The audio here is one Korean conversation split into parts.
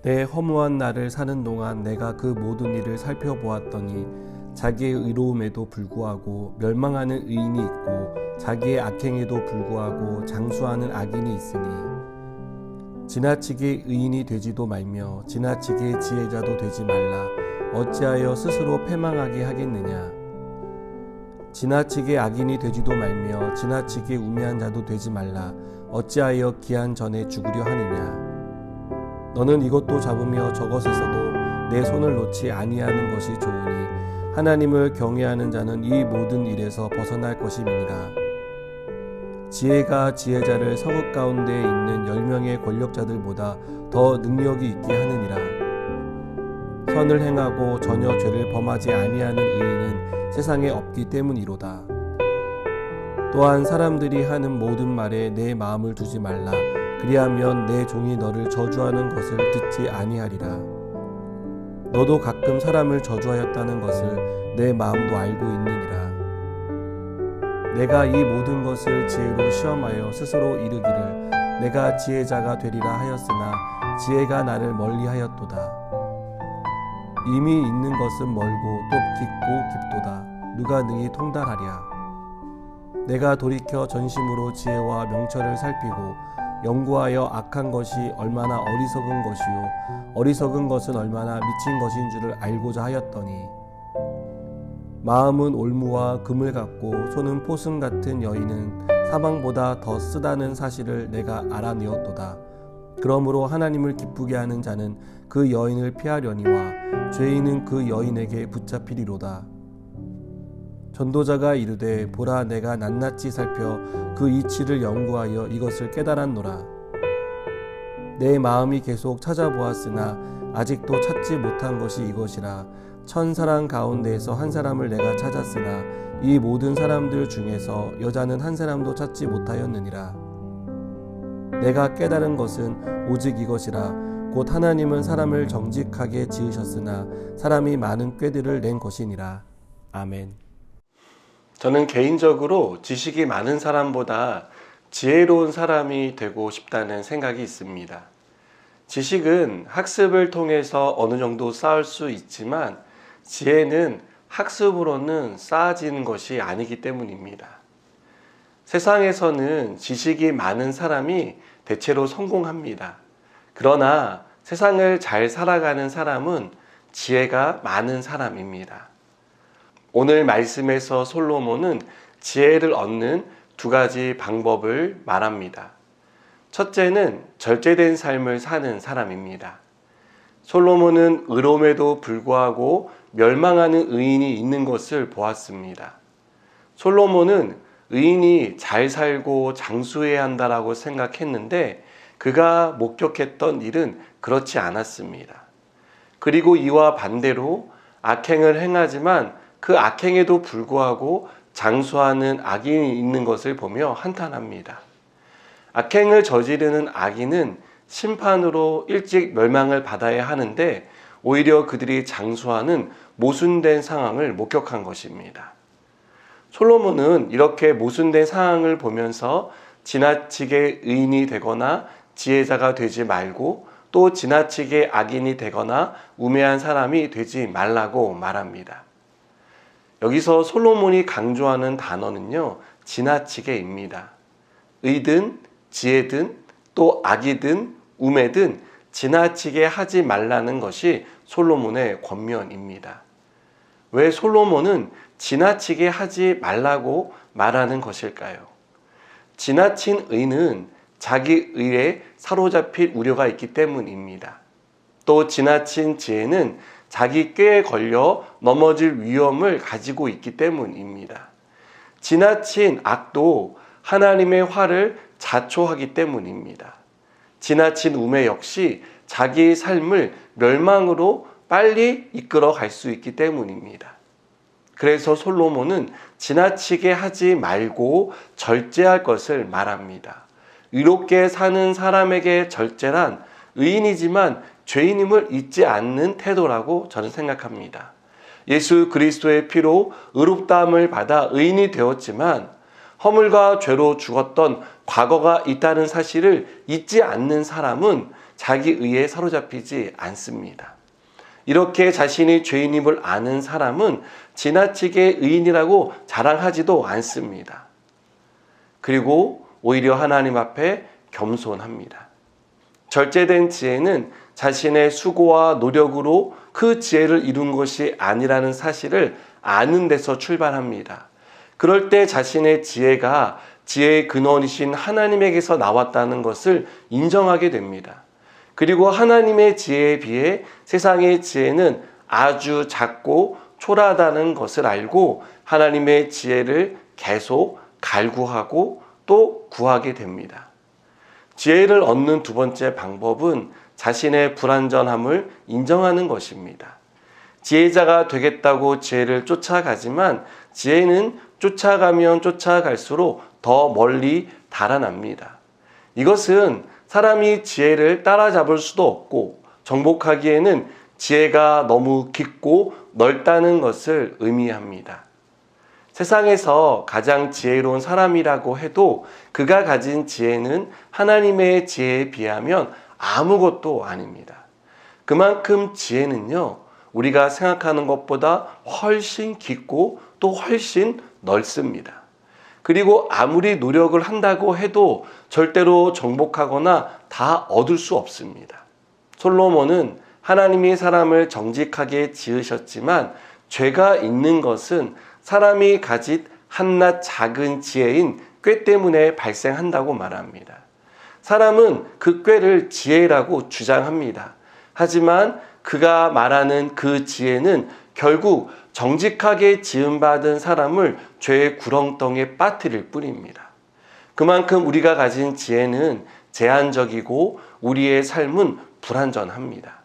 내 허무한 날을 사는 동안 내가 그 모든 일을 살펴보았더니 자기의 의로움에도 불구하고 멸망하는 의인이 있고 자기의 악행에도 불구하고 장수하는 악인이 있으니 지나치게 의인이 되지도 말며 지나치게 지혜자도 되지 말라. 어찌하여 스스로 패망하게 하겠느냐. 지나치게 악인이 되지도 말며 지나치게 우매한 자도 되지 말라. 어찌하여 기한 전에 죽으려 하느냐. 너는 이것도 잡으며 저것에서도 내 손을 놓지 아니하는 것이 좋으니 하나님을 경외하는 자는 이 모든 일에서 벗어날 것임이니라. 지혜가 지혜자를 성읍 가운데 있는 10명의 권력자들보다 더 능력이 있게 하느니라. 선을 행하고 전혀 죄를 범하지 아니하는 의인은 세상에 없기 때문이로다. 또한 사람들이 하는 모든 말에 내 마음을 두지 말라. 그리하면 내 종이 너를 저주하는 것을 듣지 아니하리라. 너도 가끔 사람을 저주하였다는 것을 내 마음도 알고 있느니라. 내가 이 모든 것을 지혜로 시험하여 스스로 이르기를 내가 지혜자가 되리라 하였으나 지혜가 나를 멀리하였도다. 이미 있는 것은 멀고 또 깊고 깊도다. 누가 능히 통달하랴. 내가 돌이켜 전심으로 지혜와 명철을 살피고 연구하여 악한 것이 얼마나 어리석은 것이요 어리석은 것은 얼마나 미친 것인 줄을 알고자 하였더니 마음은 올무와 금을 같고 손은 포승 같은 여인은 사망보다 더 쓰다는 사실을 내가 알아내었도다. 그러므로 하나님을 기쁘게 하는 자는 그 여인을 피하려니와 죄인은 그 여인에게 붙잡히리로다. 전도자가 이르되 보라 내가 낱낱이 살펴 그 이치를 연구하여 이것을 깨달았노라. 내 마음이 계속 찾아보았으나 아직도 찾지 못한 것이 이것이라. 1000사람 가운데에서 한 사람을 내가 찾았으나 이 모든 사람들 중에서 여자는 한 사람도 찾지 못하였느니라. 내가 깨달은 것은 오직 이것이라. 곧 하나님은 사람을 정직하게 지으셨으나 사람이 많은 꾀들을 낸 것이니라. 아멘. 저는 개인적으로 지식이 많은 사람보다 지혜로운 사람이 되고 싶다는 생각이 있습니다. 지식은 학습을 통해서 어느 정도 쌓을 수 있지만 지혜는 학습으로는 쌓아지는 것이 아니기 때문입니다. 세상에서는 지식이 많은 사람이 대체로 성공합니다. 그러나 세상을 잘 살아가는 사람은 지혜가 많은 사람입니다. 오늘 말씀에서 솔로몬은 지혜를 얻는 두 가지 방법을 말합니다. 첫째는 절제된 삶을 사는 사람입니다. 솔로몬은 의로움에도 불구하고 멸망하는 의인이 있는 것을 보았습니다. 솔로몬은 의인이 잘 살고 장수해야 한다라고 생각했는데 그가 목격했던 일은 그렇지 않았습니다. 그리고 이와 반대로 악행을 행하지만 그 악행에도 불구하고 장수하는 악인이 있는 것을 보며 한탄합니다. 악행을 저지르는 악인은 심판으로 일찍 멸망을 받아야 하는데 오히려 그들이 장수하는 모순된 상황을 목격한 것입니다. 솔로몬은 이렇게 모순된 상황을 보면서 지나치게 의인이 되거나 지혜자가 되지 말고 또 지나치게 악인이 되거나 우매한 사람이 되지 말라고 말합니다. 여기서 솔로몬이 강조하는 단어는요, 지나치게입니다. 의든 지혜든 또 악이든 우매든 지나치게 하지 말라는 것이 솔로몬의 권면입니다. 왜 솔로몬은 지나치게 하지 말라고 말하는 것일까요? 지나친 의는 자기 의에 사로잡힐 우려가 있기 때문입니다. 또 지나친 지혜는 자기 꾀에 걸려 넘어질 위험을 가지고 있기 때문입니다. 지나친 악도 하나님의 화를 자초하기 때문입니다. 지나친 우매 역시 자기의 삶을 멸망으로 빨리 이끌어 갈 수 있기 때문입니다. 그래서 솔로몬은 지나치게 하지 말고 절제할 것을 말합니다. 의롭게 사는 사람에게 절제란 의인이지만 죄인임을 잊지 않는 태도라고 저는 생각합니다. 예수 그리스도의 피로 의롭다함을 받아 의인이 되었지만 허물과 죄로 죽었던 과거가 있다는 사실을 잊지 않는 사람은 자기 의에 사로잡히지 않습니다. 이렇게 자신이 죄인임을 아는 사람은 지나치게 의인이라고 자랑하지도 않습니다. 그리고 오히려 하나님 앞에 겸손합니다. 절제된 지혜는 자신의 수고와 노력으로 그 지혜를 이룬 것이 아니라는 사실을 아는 데서 출발합니다. 그럴 때 자신의 지혜가 지혜의 근원이신 하나님에게서 나왔다는 것을 인정하게 됩니다. 그리고 하나님의 지혜에 비해 세상의 지혜는 아주 작고 초라하다는 것을 알고 하나님의 지혜를 계속 갈구하고 또 구하게 됩니다. 지혜를 얻는 두 번째 방법은 자신의 불완전함을 인정하는 것입니다. 지혜자가 되겠다고 지혜를 쫓아가지만 지혜는 쫓아가면 쫓아갈수록 더 멀리 달아납니다. 이것은 사람이 지혜를 따라잡을 수도 없고 정복하기에는 지혜가 너무 깊고 넓다는 것을 의미합니다. 세상에서 가장 지혜로운 사람이라고 해도 그가 가진 지혜는 하나님의 지혜에 비하면 아무것도 아닙니다. 그만큼 지혜는요, 우리가 생각하는 것보다 훨씬 깊고 또 훨씬 넓습니다. 그리고 아무리 노력을 한다고 해도 절대로 정복하거나 다 얻을 수 없습니다. 솔로몬은 하나님이 사람을 정직하게 지으셨지만 죄가 있는 것은 사람이 가진 한낱 작은 지혜인 꾀 때문에 발생한다고 말합니다. 사람은 그 꾀를 지혜라고 주장합니다. 하지만 그가 말하는 그 지혜는 결국 정직하게 지음받은 사람을 죄의 구렁텅이에 빠뜨릴 뿐입니다. 그만큼 우리가 가진 지혜는 제한적이고 우리의 삶은 불완전합니다.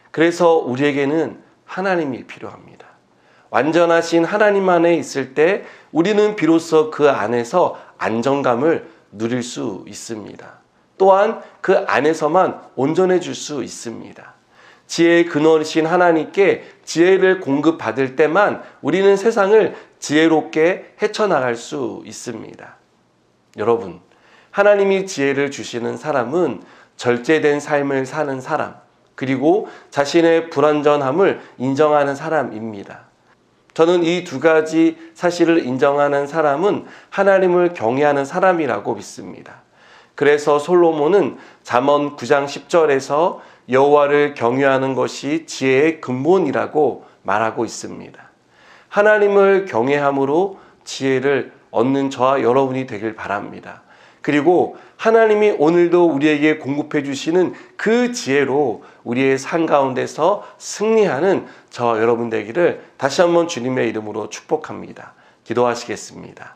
그래서 우리에게는 하나님이 필요합니다. 완전하신 하나님 안에 있을 때 우리는 비로소 그 안에서 안정감을 누릴 수 있습니다. 또한 그 안에서만 온전해질 수 있습니다. 지혜의 근원이신 하나님께 지혜를 공급받을 때만 우리는 세상을 지혜롭게 헤쳐나갈 수 있습니다. 여러분, 하나님이 지혜를 주시는 사람은 절제된 삶을 사는 사람, 그리고 자신의 불완전함을 인정하는 사람입니다. 저는 이 두 가지 사실을 인정하는 사람은 하나님을 경외하는 사람이라고 믿습니다. 그래서 솔로몬은 잠언 9장 10절에서 여호와를 경외하는 것이 지혜의 근본이라고 말하고 있습니다. 하나님을 경외함으로 지혜를 얻는 저와 여러분이 되길 바랍니다. 그리고 하나님이 오늘도 우리에게 공급해 주시는 그 지혜로 우리의 삶 가운데서 승리하는 저와 여러분 되기를 다시 한번 주님의 이름으로 축복합니다. 기도하시겠습니다.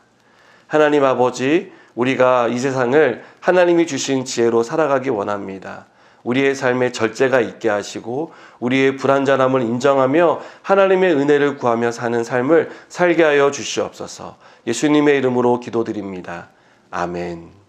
하나님 아버지, 우리가 이 세상을 하나님이 주신 지혜로 살아가기 원합니다. 우리의 삶에 절제가 있게 하시고 우리의 불완전함을 인정하며 하나님의 은혜를 구하며 사는 삶을 살게 하여 주시옵소서. 예수님의 이름으로 기도드립니다. 아멘.